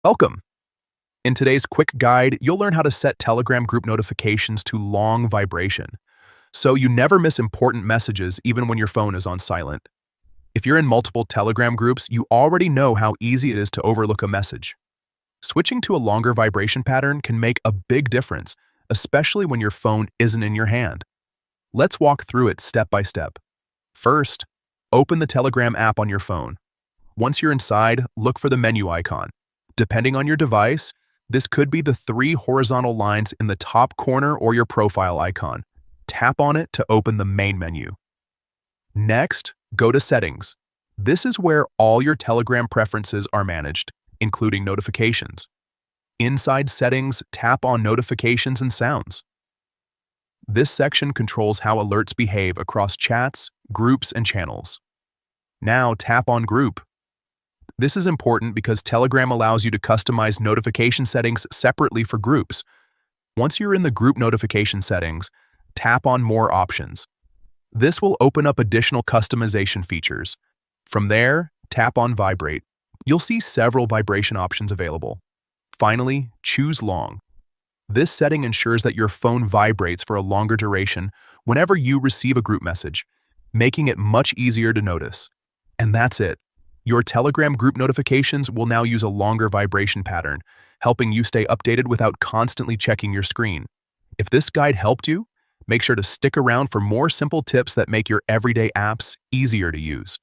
Welcome! In today's quick guide, you'll learn how to set Telegram group notifications to long vibration, so you never miss important messages even when your phone is on silent. If you're in multiple Telegram groups, you already know how easy it is to overlook a message. Switching to a longer vibration pattern can make a big difference, especially when your phone isn't in your hand. Let's walk through it step by step. First, open the Telegram app on your phone. Once you're inside, look for the menu icon. Depending on your device, this could be the three horizontal lines in the top corner or your profile icon. Tap on it to open the main menu. Next, go to Settings. This is where all your Telegram preferences are managed, including notifications. Inside Settings, tap on Notifications and Sounds. This section controls how alerts behave across chats, groups, and channels. Now tap on Group. This is important because Telegram allows you to customize notification settings separately for groups. Once you're in the group notification settings, tap on More Options. This will open up additional customization features. From there, tap on Vibrate. You'll see several vibration options available. Finally, choose Long. This setting ensures that your phone vibrates for a longer duration whenever you receive a group message, making it much easier to notice. And that's it. Your Telegram group notifications will now use a longer vibration pattern, helping you stay updated without constantly checking your screen. If this guide helped you, make sure to stick around for more simple tips that make your everyday apps easier to use.